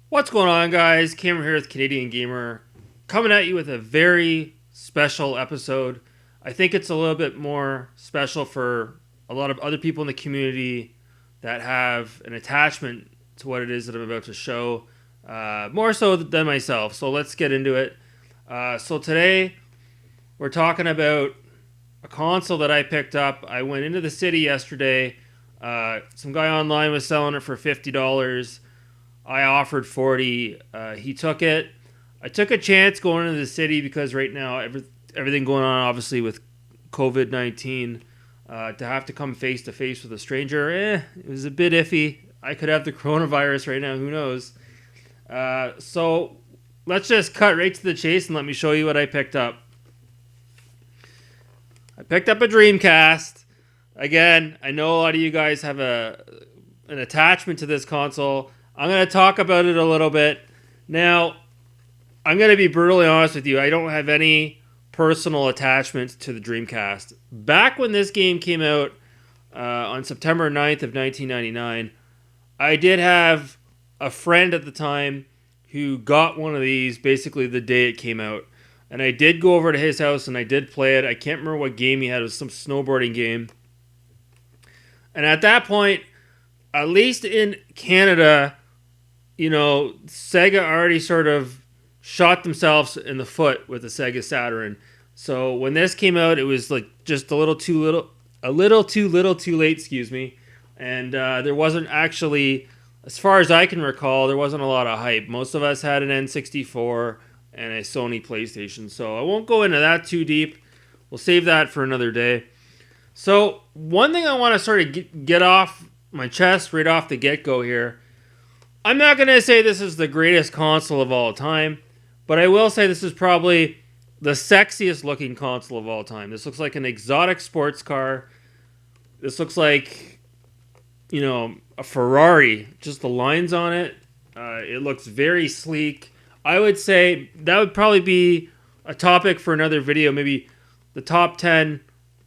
What's going on, guys? Cameron here with Canadian Gamer, coming at you with a very special episode. I think it's a little bit more special for a lot of other people in the community that have an attachment to what it is that I'm about to show, more so than myself. So let's get into it. So today we're talking about a console that I picked up. I went into the city yesterday. Some guy online was selling it for $50. I offered 40. He took it. I took a chance going into the city because right now everything going on obviously with COVID-19, to have to come face to face with a stranger, it was a bit iffy. I could have the coronavirus right now. Who knows? So let's just cut right to the chase and let me show you what I picked up. I picked up a Dreamcast. Again, I know a lot of you guys have an attachment to this console. I'm going to talk about it a little bit. Now, I'm going to be brutally honest with you. I don't have any personal attachment to the Dreamcast. Back when this game came out on September 9th of 1999, I did have a friend at the time who got one of these basically the day it came out. And I did go over to his house and I did play it. I can't remember what game he had. It was some snowboarding game. And at that point, at least in Canada, Sega already sort of shot themselves in the foot with the Sega Saturn. So when this came out, it was like just a little too too late, excuse me. And there wasn't actually, as far as I can recall, there wasn't a lot of hype. Most of us had an N64 and a Sony PlayStation. So I won't go into that too deep. We'll save that for another day. So one thing I want to sort of get off my chest right off the get-go here. I'm not going to say this is the greatest console of all time, but I will say this is probably the sexiest looking console of all time. This looks like an exotic sports car. This looks like, a Ferrari. Just the lines on it. It looks very sleek. I would say that would probably be a topic for another video. Maybe the top 10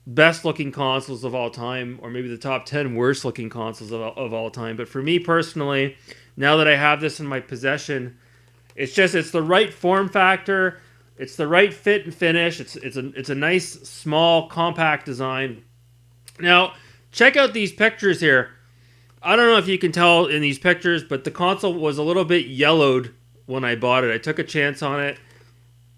best looking consoles of all time, or maybe the top 10 worst looking consoles of all time. But for me personally, now that I have this in my possession, it's the right form factor, it's the right fit and finish. It's a nice small compact design. Now check out these pictures here. I don't know if you can tell in these pictures, but the console was a little bit yellowed when I bought it. I took a chance on it.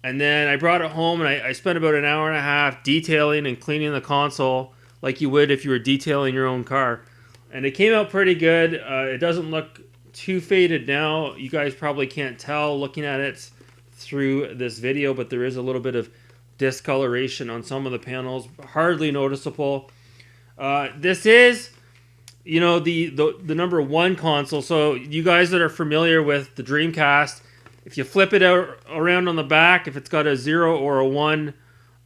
And then I brought it home and I spent about an hour and a half detailing and cleaning the console like you would if you were detailing your own car. And it came out pretty good. It doesn't look too faded now. You guys probably can't tell looking at it through this video, but there is a little bit of discoloration on some of the panels. Hardly noticeable. This is, the number one console. So you guys that are familiar with the Dreamcast, if you flip it out around on the back, if it's got a 0 or a 1,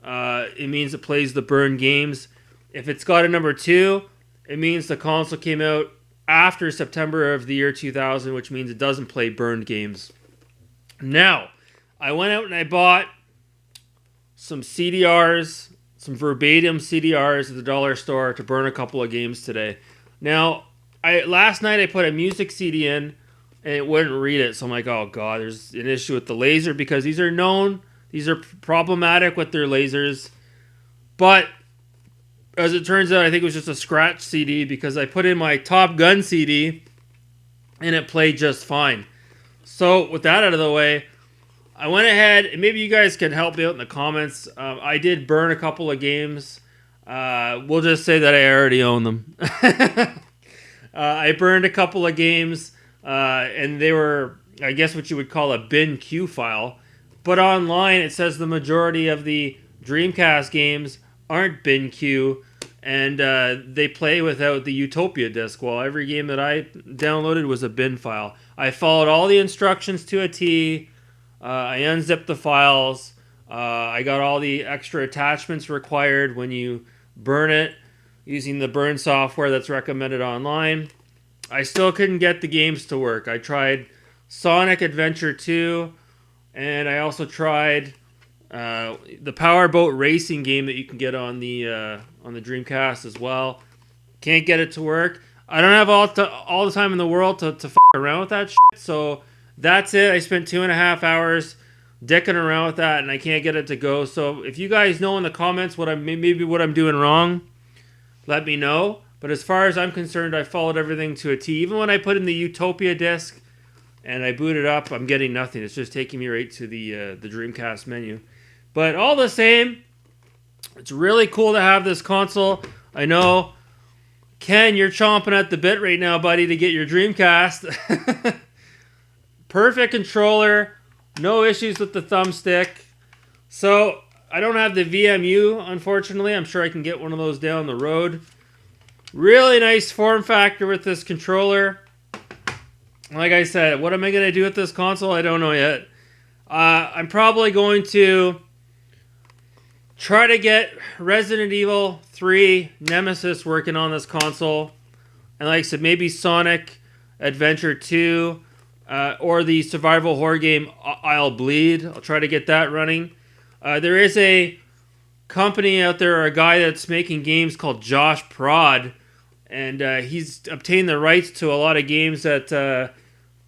it means it plays the burned games. If it's got a number 2, it means the console came out after September of the year 2000, which means it doesn't play burned games. Now, I went out and I bought some CDRs, some verbatim CDRs at the dollar store to burn a couple of games today. Now, last night I put a music CD in, and it wouldn't read it. So I'm like, oh god, there's an issue with the laser, because these are problematic with their lasers. But as it turns out, I think it was just a scratch CD, because I put in my Top Gun CD and it played just fine. So with that out of the way, I went ahead, and maybe you guys can help me out in the comments. I did burn a couple of games. We'll just say that I already own them. I burned a couple of games. And they were, I guess, what you would call a bin Q file. But online, it says the majority of the Dreamcast games aren't bin Q, and they play without the Utopia disc. Well, every game that I downloaded was a bin file. I followed all the instructions to a T. I unzipped the files. I got all the extra attachments required when you burn it using the burn software that's recommended online. I still couldn't get the games to work. I tried Sonic Adventure 2, and I also tried the Powerboat Racing game that you can get on the Dreamcast as well. Can't get it to work. I don't have all the time in the world to fuck around with that shit, so That's it. I spent 2.5 hours dicking around with that, and I can't get it to go. So if you guys know in the comments what I'm doing wrong, let me know. But as far as I'm concerned, I followed everything to a T. Even when I put in the Utopia disc and I boot it up, I'm getting nothing. It's just taking me right to the Dreamcast menu. But all the same, it's really cool to have this console. I know, Ken, you're chomping at the bit right now, buddy, to get your Dreamcast. Perfect controller. No issues with the thumbstick. So, I don't have the VMU, unfortunately. I'm sure I can get one of those down the road. Really nice form factor with this controller. Like I said, what am I going to do with this console? I don't know yet. I'm probably going to try to get Resident Evil 3 Nemesis working on this console. And like I said, maybe Sonic Adventure 2 or the survival horror game I'll Bleed. I'll try to get that running. There is a company out there, or a guy that's making games called Josh Prod. And he's obtained the rights to a lot of games that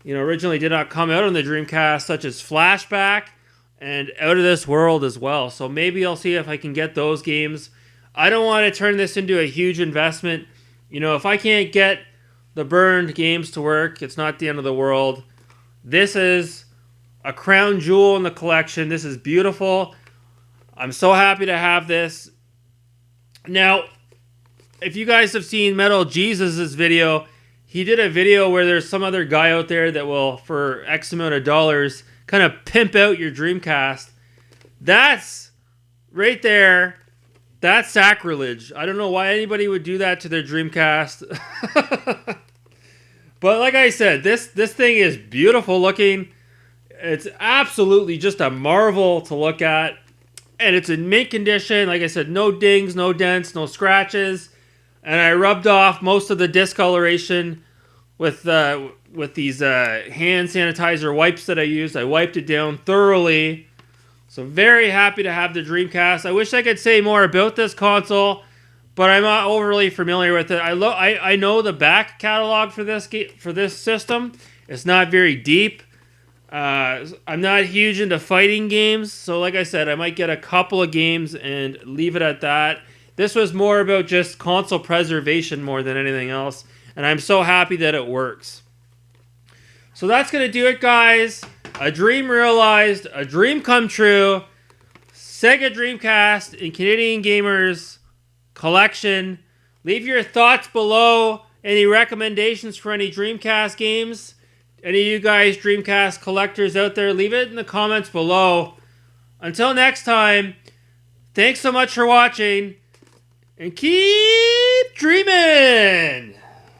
originally did not come out on the Dreamcast, such as Flashback and Out of This World as well. So maybe I'll see if I can get those games. I don't want to turn this into a huge investment. If I can't get the burned games to work, it's not the end of the world. This is a crown jewel in the collection. This is beautiful. I'm so happy to have this. Now, if you guys have seen Metal Jesus' video, he did a video where there's some other guy out there that will, for X amount of dollars, kind of pimp out your Dreamcast. That's, right there, that's sacrilege. I don't know why anybody would do that to their Dreamcast. But like I said, this thing is beautiful looking. It's absolutely just a marvel to look at. And it's in mint condition. Like I said, no dings, no dents, no scratches. And I rubbed off most of the discoloration with these hand sanitizer wipes that I used. I wiped it down thoroughly. So very happy to have the Dreamcast. I wish I could say more about this console, but I'm not overly familiar with it. I know the back catalog for this system. It's not very deep. I'm not huge into fighting games, so like I said, I might get a couple of games and leave it at that. This was more about just console preservation more than anything else, and I'm so happy that it works. So that's going to do it, guys. A dream realized, a dream come true. Sega Dreamcast in Canadian Gamers collection. Leave your thoughts below. Any recommendations for any Dreamcast games? Any of you guys Dreamcast collectors out there, leave it in the comments below. Until next time, thanks so much for watching, and keep dreaming!